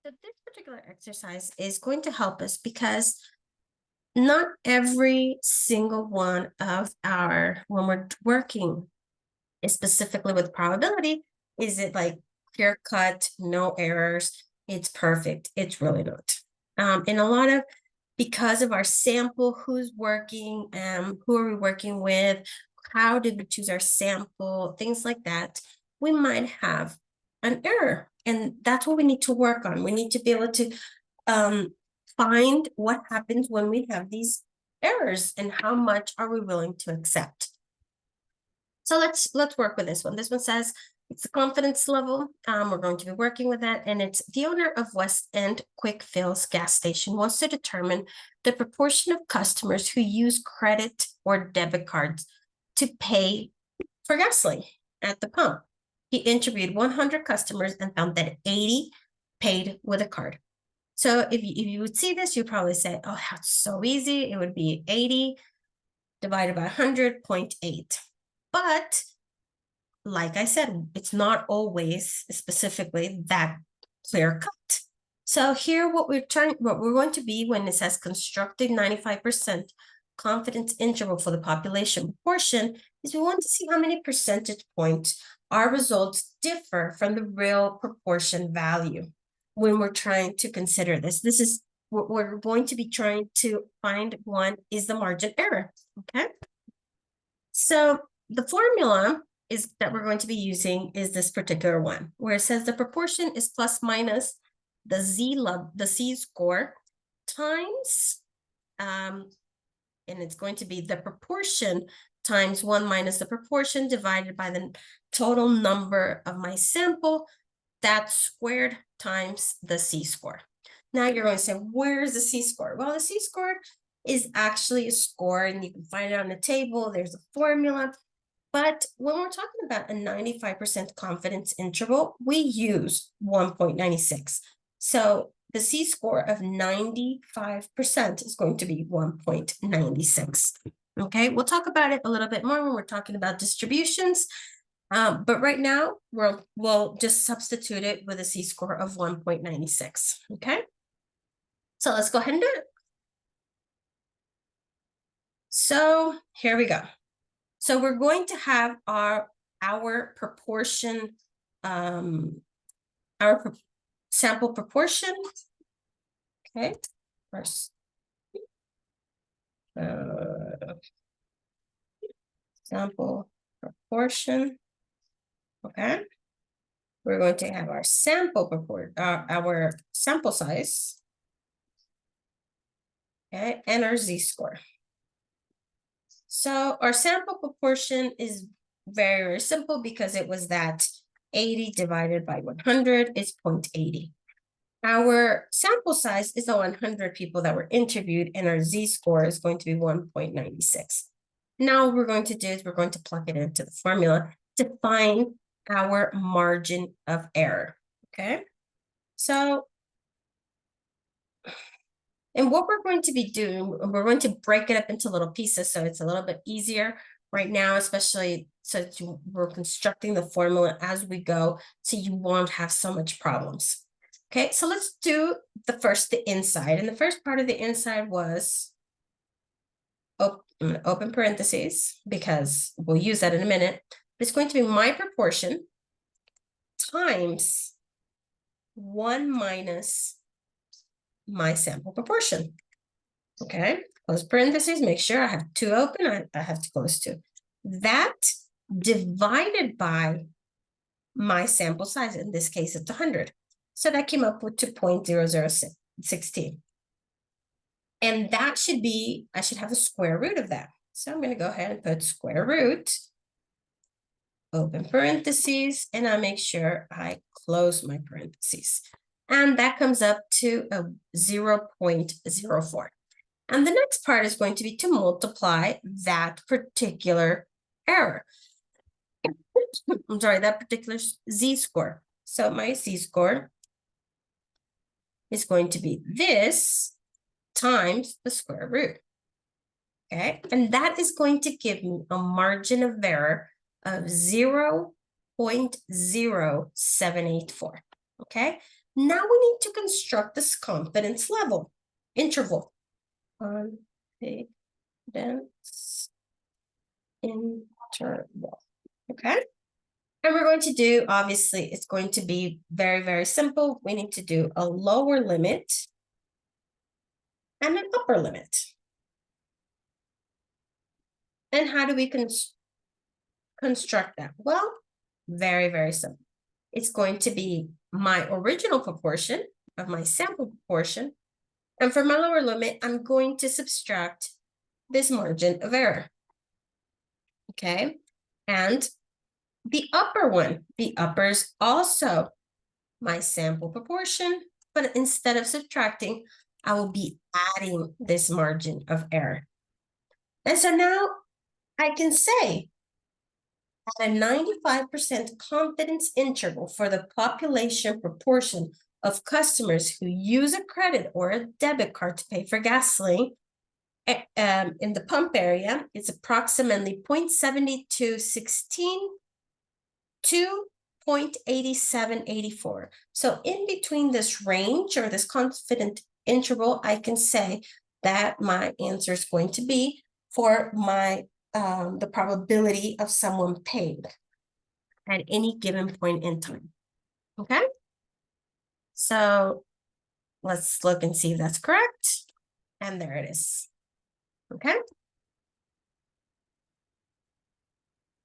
So this particular exercise is going to help us because not every single one of when we're working specifically with probability, is it like clear cut, no errors, it's perfect. It's really not. And a lot of, because of our sample, who's working, who are we working with, how did we choose our sample, things like that, we might have an error. And that's what we need to work on. We need to be able to find what happens when we have these errors and how much are we willing to accept. So let's work with this one. This one says it's the confidence level. We're going to be working with that. And it's the owner of West End Quick Fills gas station wants to determine the proportion of customers who use credit or debit cards to pay for gasoline at the pump. He interviewed 100 customers and found that 80 paid with a card. So if you would see this, you'd probably say, oh, that's so easy. It would be 80 divided by 100.8. But like I said, it's not always specifically that clear cut. So here what we're going to be when it says constructed 95% confidence interval for the population proportion is we want to see how many percentage points our results differ from the real proportion value when we're trying to consider this. This is what we're going to be trying to find. One is the margin error, okay? So the formula is that we're going to be using is this particular one, where it says the proportion is plus minus the Z score times, and it's going to be the proportion times 1 minus the proportion divided by the total number of my sample, that's squared times the C score. Now you're going to say, where is the C score? Well, the C score is actually a score, and you can find it on the table. There's a formula. But when we're talking about a 95% confidence interval, we use 1.96. So the C score of 95% is going to be 1.96. Okay, we'll talk about it a little bit more when we're talking about distributions. But right now, we'll just substitute it with a C score of 1.96. Okay, so let's go ahead and do it. So here we go. So we're going to have our proportion, sample proportion. Okay, first. Sample proportion. Okay. We're going to have our sample proportion, our sample size. Okay, and our Z-score. So our sample proportion is very, very simple because it was that 80 divided by 100 is 0.80. Our sample size is the 100 people that were interviewed, and our Z-score is going to be 1.96. Now what we're going to do is we're going to plug it into the formula to find our margin of error, okay? So, and what we're going to be doing, we're going to break it up into little pieces so it's a little bit easier right now, especially since we're constructing the formula as we go, so you won't have so much problems. Okay, so let's do the inside. And the first part of the inside was open parentheses, because we'll use that in a minute. It's going to be my proportion times 1 minus my sample proportion. Okay, close parentheses, make sure I have 2 open, I have to close 2. That divided by my sample size, in this case it's 100. So that came up with 2.0016. And that should be, I should have the square root of that. So I'm going to go ahead and put square root, open parentheses, and I'll make sure I close my parentheses. And that comes up to a 0.04. And the next part is going to be to multiply that particular error. I'm sorry, that particular Z-score. So my Z-score is going to be this times the square root. Okay, and that is going to give me a margin of error of 0.0784. Okay, now we need to construct this confidence level interval. Confidence interval. Okay, and we're going to do, obviously, it's going to be very, very simple. We need to do a lower limit and an upper limit. And how do we construct that? Well, very, very simple. It's going to be my original proportion of my sample proportion. And for my lower limit, I'm going to subtract this margin of error. Okay. And the upper is also my sample proportion, but instead of subtracting, I will be adding this margin of error. And so now I can say at a 95% confidence interval for the population proportion of customers who use a credit or a debit card to pay for gasoline, in the pump area, it's approximately 0.7216 to 0.8784. So in between this range or this confident interval, I can say that my answer is going to be for my the probability of someone paid at any given point in time. Okay, so let's look and see if that's correct. And there it is. Okay.